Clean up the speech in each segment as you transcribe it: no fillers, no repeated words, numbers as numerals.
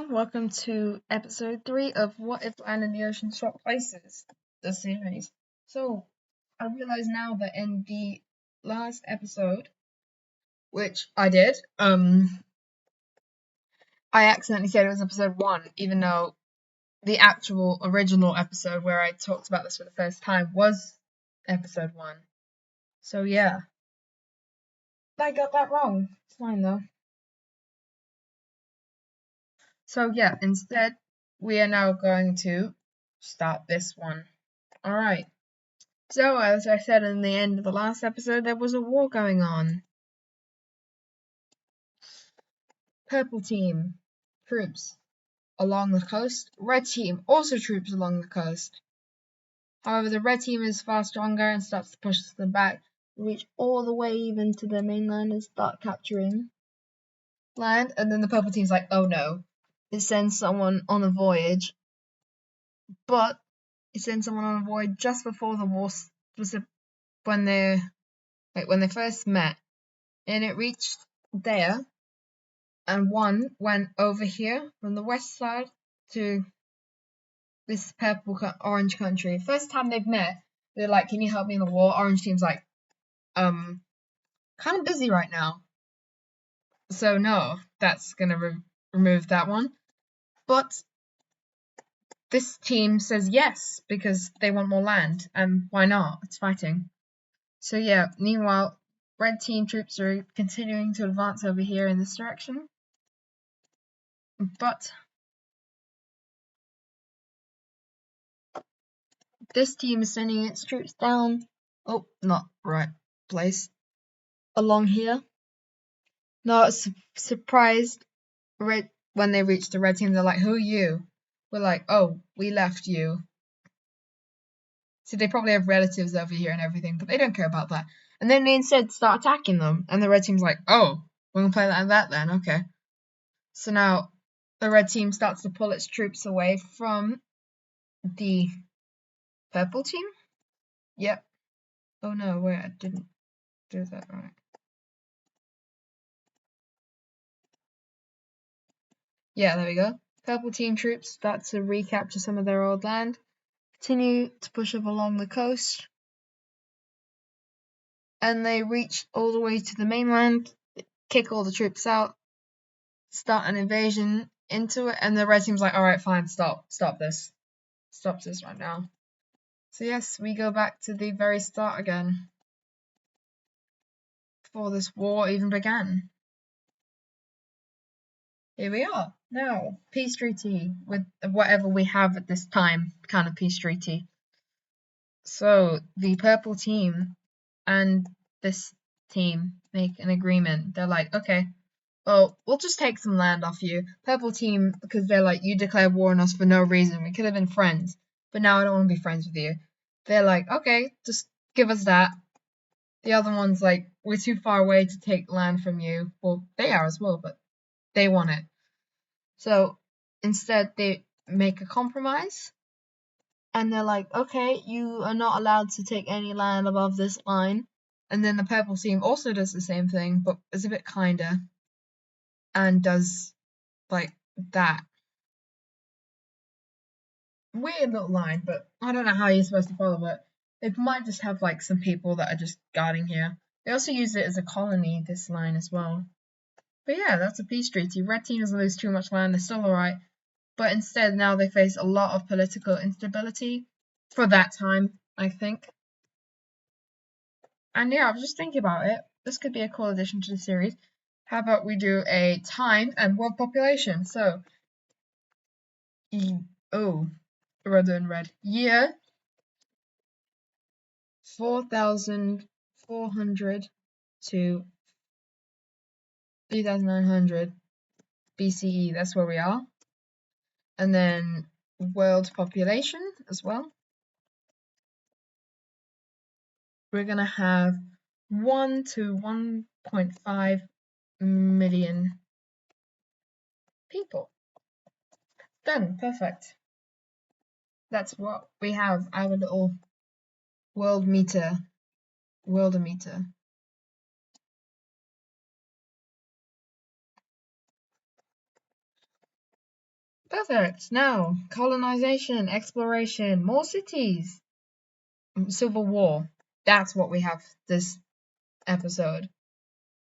everyone, welcome to episode 3 of What If Land and the Ocean Swap Places, the series. So, I realize now that in the last episode, which I did, I accidentally said it was episode 1, even though the actual original episode where I talked about this for the first time was episode 1. So yeah, I got that wrong. It's fine though. So yeah, instead, we are now going to start this one. Alright. So, as I said in the end of the last episode, there was a war going on. Purple team, troops along the coast. Red team, also troops along the coast. However, the red team is far stronger and starts to push them back, reach all the way even to the mainland and start capturing land. And then the purple team's like, oh no. It sends someone on a voyage, but it sends someone on a voyage just before the war was when they first met. And it reached there, and one went over here from the west side to this orange country. First time they've met, they're like, can you help me in the war? Orange team's like, kind of busy right now. So no, that's gonna remove that one. But this team says yes, because they want more land, and why not? It's fighting. So yeah, meanwhile, red team troops are continuing to advance over here in this direction. But this team is sending its troops down. Oh, not right place. Along here. Not surprised. When they reach the red team, they're like, "Who are you?" We're like, "Oh, we left you." So they probably have relatives over here and everything, but they don't care about that. And then they instead start attacking them, and the red team's like, "Oh, we're gonna play like that then, okay." So now the red team starts to pull its troops away from the purple team. Yep. Oh no, wait, I didn't do that right. Yeah, there we go. Purple team troops start to recapture some of their old land, continue to push up along the coast, and they reach all the way to the mainland, kick all the troops out, start an invasion into it, and the red team's like, alright, fine, stop this. Stop this right now. So yes, we go back to the very start again, before this war even began. Here we are, now, peace treaty, with whatever we have at this time, kind of peace treaty. So, the purple team and this team make an agreement. They're like, okay, well, we'll just take some land off you. Purple team, because they're like, you declared war on us for no reason. We could have been friends, but now I don't want to be friends with you. They're like, okay, just give us that. The other one's like, we're too far away to take land from you. Well, they are as well, but they want it. So instead, they make a compromise. And they're like, okay, you are not allowed to take any land above this line. And then the purple team also does the same thing, but is a bit kinder and does like that. Weird little line, but I don't know how you're supposed to follow it. They might just have like some people that are just guarding here. They also use it as a colony, this line as well. But yeah, that's a peace treaty. Red team doesn't lose too much land, they're still alright. But instead, now they face a lot of political instability for that time, I think. And yeah, I was just thinking about it. This could be a cool addition to the series. How about we do a time and world population? So, rather than red. Year 4,400 to 3,900 BCE. That's where we are. And then world population as well. We're going to have 1 to 1.5 million people. Done. Perfect. That's what we have, our little worldometer. Perfect. Now, colonization, exploration, more cities, civil war. That's what we have this episode.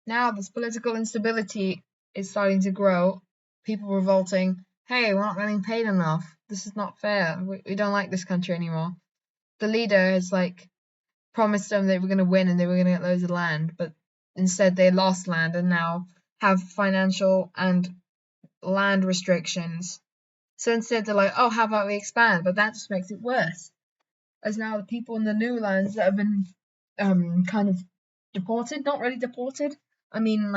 Now, this political instability is starting to grow. People revolting. Hey, we're not getting paid enough. This is not fair. We don't like this country anymore. The leader has promised them they were going to win and they were going to get loads of land, but instead they lost land and now have financial and land restrictions. So instead they're like, oh, how about we expand? But that just makes it worse. As now the people in the new lands that have been kind of deported, not really deported, I mean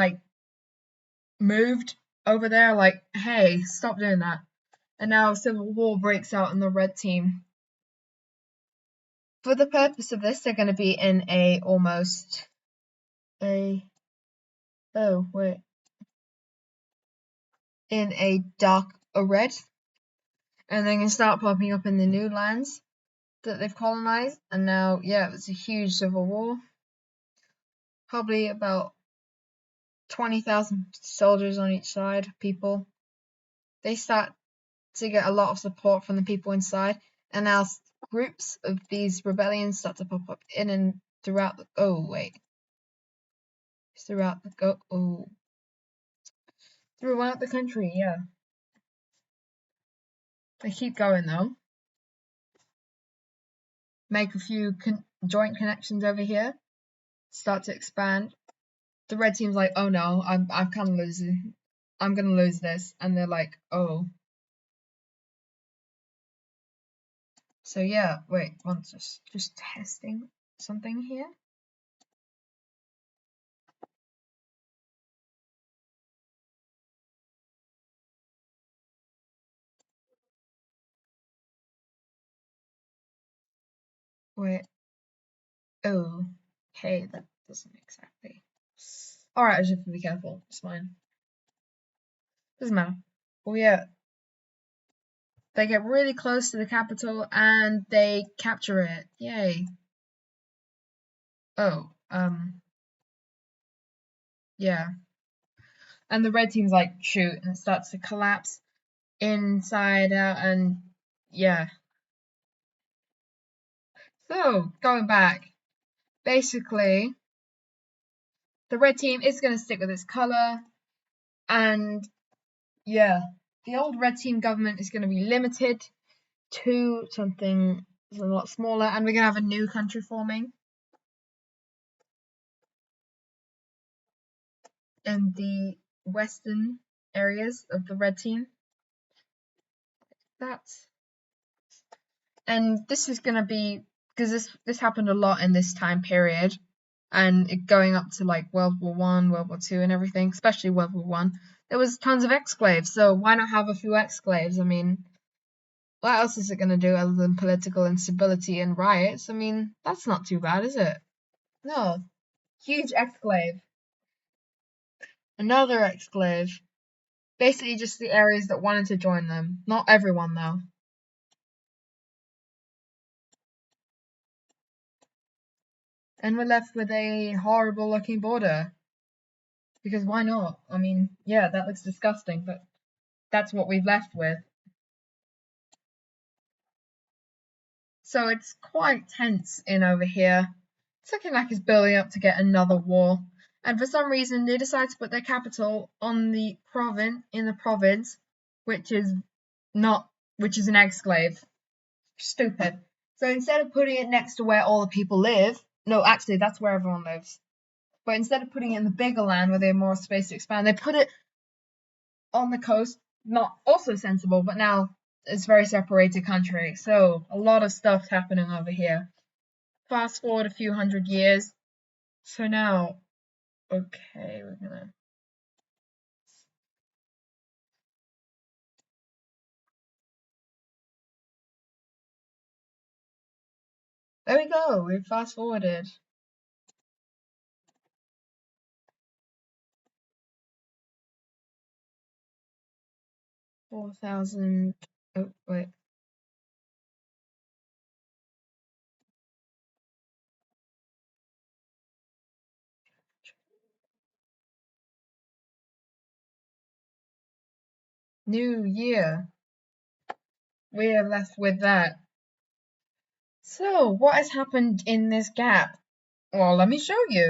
moved over there, like, hey, stop doing that. And now civil war breaks out in the red team. For the purpose of this, they're going to be in a almost a oh wait in a dark red, and they can start popping up in the new lands that they've colonized. And now, yeah, it's a huge civil war. Probably about 20,000 soldiers on each side. People, they start to get a lot of support from the people inside, and now groups of these rebellions start to pop up in and throughout the throughout the country. Yeah, they keep going though. Make a few joint connections over here. Start to expand. The red team's like, oh no, I'm kind of losing. I'm gonna lose this, and they're like, oh. So yeah, wait, once just testing something here. Wait, oh, okay, that doesn't exactly. All right, I just have to be careful. It's fine. Doesn't matter. Well, yeah, they get really close to the capital and they capture it. Yay. Oh, yeah. And the red team's like, shoot, and it starts to collapse inside out, and yeah. So, going back, basically, the red team is going to stick with its color, and yeah, the old red team government is going to be limited to something a lot smaller, and we're going to have a new country forming in the western areas of the red team. That's and this is going to be because this happened a lot in this time period, and it going up to like World War One, World War Two, and everything, especially World War One. There was tons of exclaves, so why not have a few exclaves? I mean, what else is it going to do other than political instability and riots? I mean, that's not too bad, is it? No. Huge exclave. Another exclave. Basically, just the areas that wanted to join them. Not everyone, though. And we're left with a horrible looking border. Because why not? I mean, yeah, that looks disgusting, but that's what we've left with. So it's quite tense in over here. It's looking like it's building up to get another war. And for some reason, they decide to put their capital on the province, which is not, which is an exclave. Stupid. So instead of putting it next to where all the people live, no, actually, that's where everyone lives. But instead of putting it in the bigger land where they have more space to expand, they put it on the coast. Not also sensible, but now it's very separated country. So a lot of stuff happening over here. Fast forward a few hundred years. So now, okay, we're gonna. There we go. We fast forwarded. 4,000. Oh wait. New year. we are left with that. So, what has happened in this gap? Well, let me show you.